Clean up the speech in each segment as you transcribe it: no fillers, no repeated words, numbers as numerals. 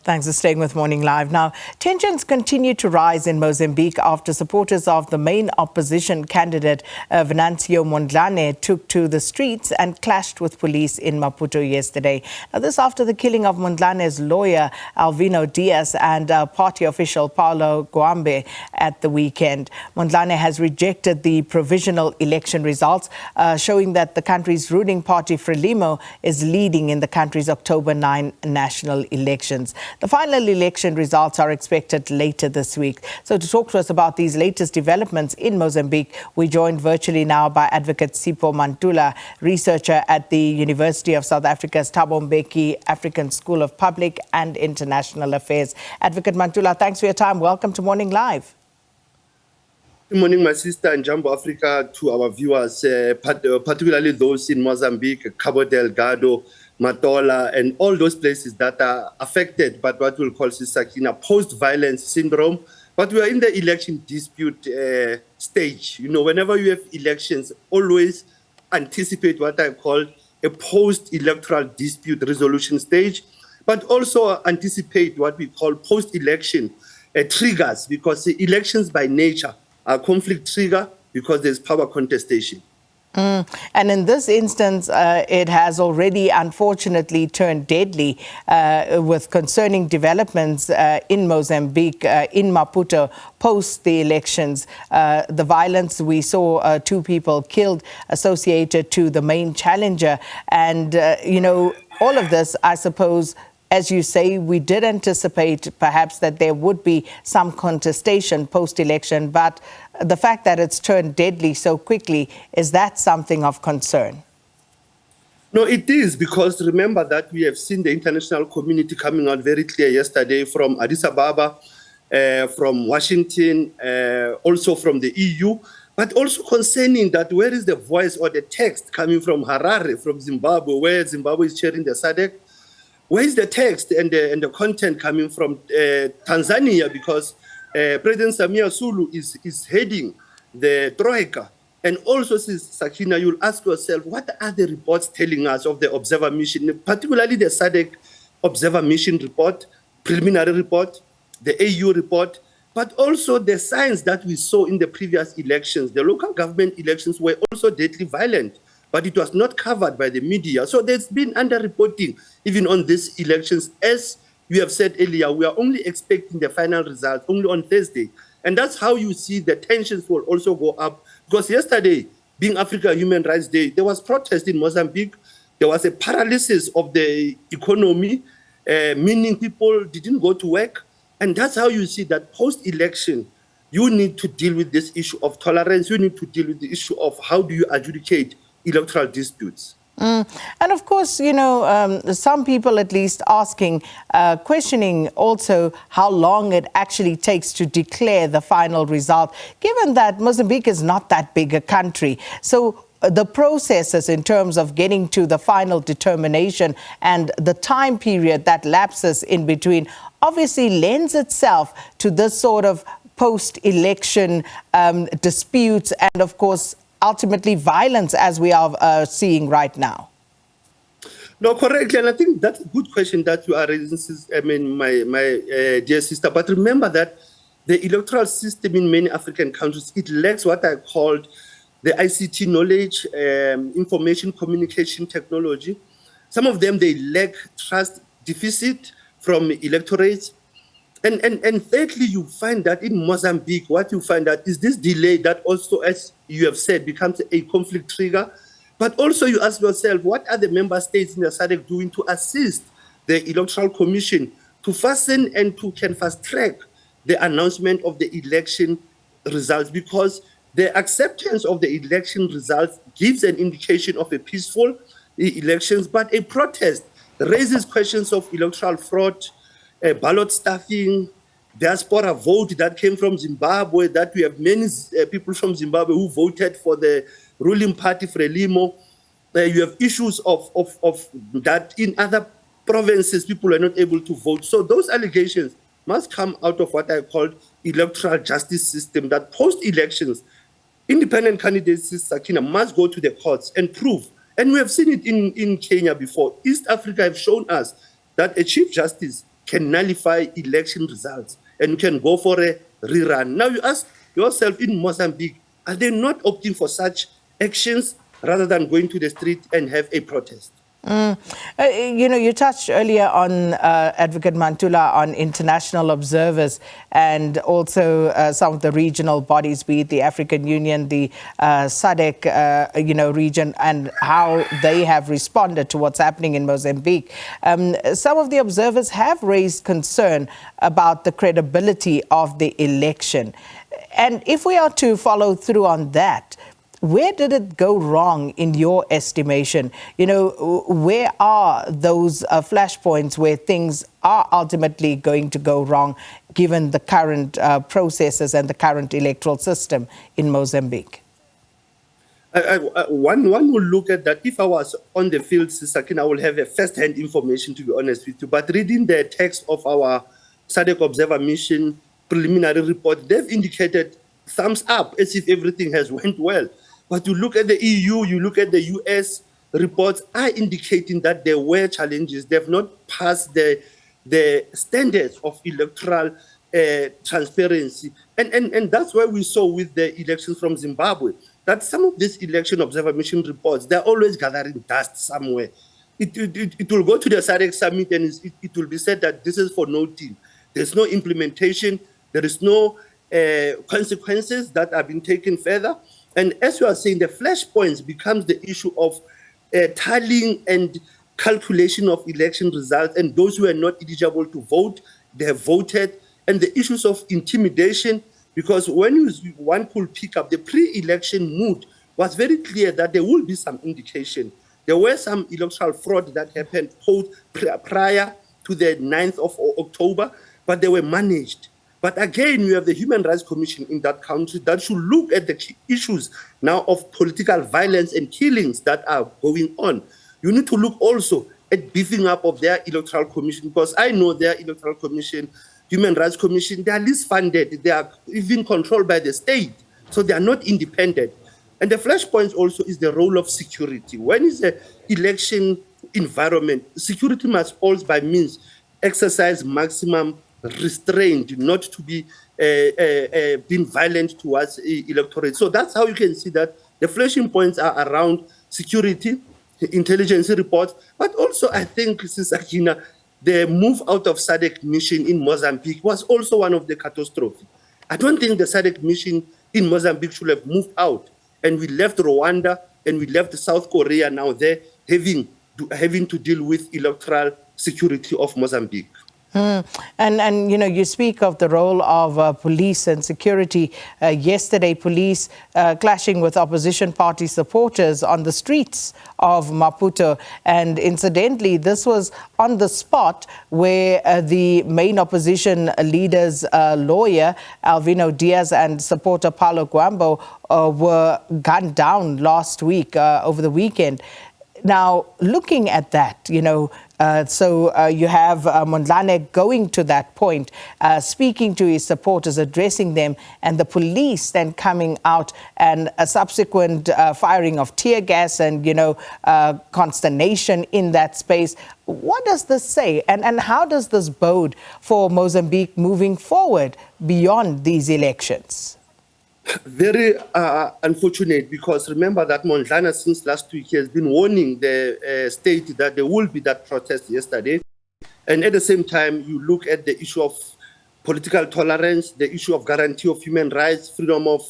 Thanks for staying with Morning Live. Now, tensions continue to rise in Mozambique after supporters of the main opposition candidate, Venancio Mondlane, took to the streets and clashed with police in Maputo yesterday. Now, this after the killing of Mondlane's lawyer, Elvino Dias, and party official Paulo Guambe at the weekend. Mondlane has rejected the provisional election results, showing that the country's ruling party, Frelimo, is leading in the country's October 9 national elections. The final election results are expected later this week. So to talk to us about these latest developments in Mozambique, we're joined virtually now by Advocate Sipho Mantula, researcher at the University of South Africa's Thabo Mbeki African School of Public and International Affairs. Advocate Mantula, thanks for your time. Welcome to Morning Live. Good morning, my sister, and Jumbo Africa to our viewers, particularly those in Mozambique, Cabo Delgado, Matola, and all those places that are affected by what we'll call post-violence syndrome. But we are in the election dispute stage. You know, whenever you have elections, always anticipate what I call a post-electoral dispute resolution stage, but also anticipate what we call post-election triggers, because the elections by nature are conflict trigger because there's power contestation. And in this instance, it has already, unfortunately, turned deadly with concerning developments in Mozambique, in Maputo, post the elections. The violence, we saw 2 people killed associated to the main challenger. And, you know, all of this, I suppose, as you say, we did anticipate perhaps that there would be some contestation post-election, but the fact that it's turned deadly so quickly, is that something of concern? No, it is, because remember that we have seen the international community coming out very clear yesterday from Addis Ababa, from Washington, also from the EU, but also concerning that where is the voice or the text coming from Harare, from Zimbabwe, where Zimbabwe is chairing the SADC? Where is the text and the content coming from Tanzania? Because President Samia Sulu is heading the Troika. And also, Sakina, you'll ask yourself, what are the reports telling us of the observer mission, particularly the SADC observer mission report, preliminary report, the AU report, but also the signs that we saw in the previous elections. The local government elections were also deadly violent, but it was not covered by the media. So there's been underreporting even on these elections. As you have said earlier, we are only expecting the final result only on Thursday. And that's how you see the tensions will also go up. Because yesterday, being Africa Human Rights Day, there was protest in Mozambique. There was a paralysis of the economy, meaning people didn't go to work. And that's how you see that post-election, you need to deal with this issue of tolerance. You need to deal with the issue of how do you adjudicate electoral disputes. And of course, you know, some people at least asking, questioning also how long it actually takes to declare the final result, given that Mozambique is not that big a country. So the processes in terms of getting to the final determination and the time period that lapses in between obviously lends itself to this sort of post-election disputes and, of course, ultimately violence as we are seeing right now. No, correctly, and I think that's a good question that you are raising, I mean, my dear sister. But remember that the electoral system in many African countries, it lacks what I called the ICT knowledge, information communication technology. Some of them, they lack trust deficit from electorates. And thirdly, you find that in Mozambique, what you find out is this delay that also, as you have said, becomes a conflict trigger. But also you ask yourself, what are the member states in the SADC doing to assist the Electoral Commission to fasten and to can fast track the announcement of the election results? Because the acceptance of the election results gives an indication of a peaceful elections, but a protest raises questions of electoral fraud, ballot stuffing, diaspora vote that came from Zimbabwe, that we have many people from Zimbabwe who voted for the ruling party, Frelimo. You have issues of that in other provinces, people are not able to vote. So those allegations must come out of what I call electoral justice system, that post-elections, independent candidates, Sakina, must go to the courts and prove. And we have seen it in Kenya before. East Africa have shown us that a chief justice can nullify election results and can go for a rerun. Now you ask yourself, in Mozambique, are they not opting for such actions rather than going to the street and have a protest? You touched earlier on Advocate Mantula on international observers and also some of the regional bodies, be it the African Union, the SADC, region, and how they have responded to what's happening in Mozambique. Some of the observers have raised concern about the credibility of the election. And if we are to follow through on that, where did it go wrong in your estimation? Where are those flashpoints where things are ultimately going to go wrong, given the current processes and the current electoral system in Mozambique? One will look at that. If I was on the field, Sakina, I will have a first-hand information, to be honest with you. But reading the text of our SADC Observer Mission preliminary report, they've indicated thumbs up, as if everything has went well. But you look at the EU, you look at the US reports, are indicating that there were challenges. They've not passed the standards of electoral transparency. And that's why we saw with the elections from Zimbabwe, that some of these election observer mission reports, they're always gathering dust somewhere. It will go to the SADC summit and it will be said that this is for no team. There's no implementation. There is no consequences that have been taken further. And as you are saying, the flashpoints becomes the issue of tallying and calculation of election results, and those who are not eligible to vote, they have voted, and the issues of intimidation, because when one could pick up the pre-election mood, was very clear that there will be some indication. There were some electoral fraud that happened prior to the 9th of October, but they were managed. But again, you have the Human Rights Commission in that country that should look at the issues now of political violence and killings that are going on. You need to look also at beefing up of their electoral commission, because I know their electoral commission, Human Rights Commission, they are least funded. They are even controlled by the state. So they are not independent. And the flashpoint also is the role of security. When is the election environment, security must always by means exercise maximum restraint, not to be being violent towards electorate. So that's how you can see that the flashing points are around security, intelligence reports, but also I think, Sakina, the move out of SADC mission in Mozambique was also one of the catastrophes. I don't think the SADC mission in Mozambique should have moved out, and we left Rwanda and we left South Korea now there having to deal with electoral security of Mozambique. And you speak of the role of police and security. Yesterday, police clashing with opposition party supporters on the streets of Maputo. And incidentally, this was on the spot where the main opposition leader's lawyer, Elvino Dias, and supporter Paulo Guambe were gunned down last week, over the weekend. Now, looking at that, you have Mondlane going to that point, speaking to his supporters, addressing them, and the police then coming out and a subsequent firing of tear gas and, consternation in that space. What does this say? And how does this bode for Mozambique moving forward beyond these elections? Very unfortunate, because remember that Mondlane since last week has been warning the state that there will be that protest yesterday. And at the same time, you look at the issue of political tolerance, the issue of guarantee of human rights, freedom of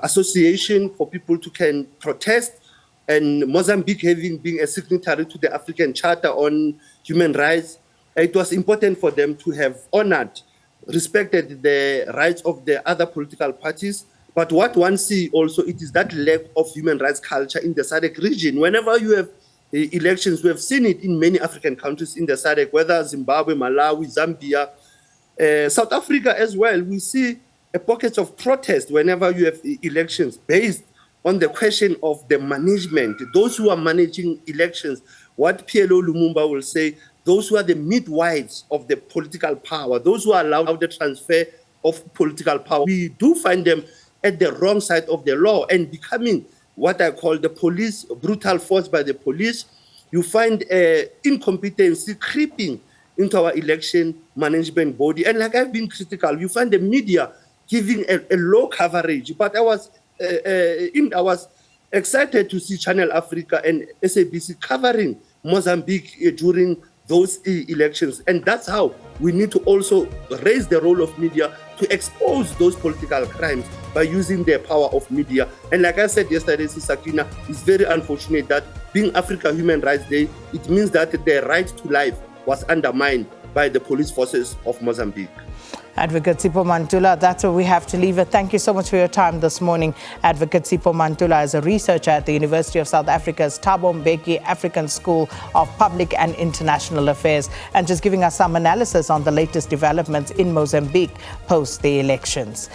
association for people to can protest, and Mozambique being a signatory to the African Charter on Human Rights. It was important for them to have honored, respected the rights of the other political parties. But what one sees also, it is that lack of human rights culture in the SADC region. Whenever you have elections, we have seen it in many African countries in the SADC, whether Zimbabwe, Malawi, Zambia, South Africa as well. We see a pockets of protest whenever you have elections based on the question of the management. Those who are managing elections, what PLO Lumumba will say, those who are the midwives of the political power, those who allow the transfer of political power, we do find them at the wrong side of the law and becoming what I call the police, brutal force by the police, you find incompetency creeping into our election management body. And like I've been critical, you find the media giving a low coverage. But I was excited to see Channel Africa and SABC covering Mozambique during those elections. And that's how we need to also raise the role of media to expose those political crimes by using the power of media. And like I said yesterday, Sakina, it's very unfortunate that being Africa Human Rights Day, it means that the right to life was undermined by the police forces of Mozambique. Advocate Sipho Mantula, that's where we have to leave it. Thank you so much for your time this morning. Advocate Sipho Mantula is a researcher at the University of South Africa's Thabo Mbeki African School of Public and International Affairs, and just giving us some analysis on the latest developments in Mozambique post the elections.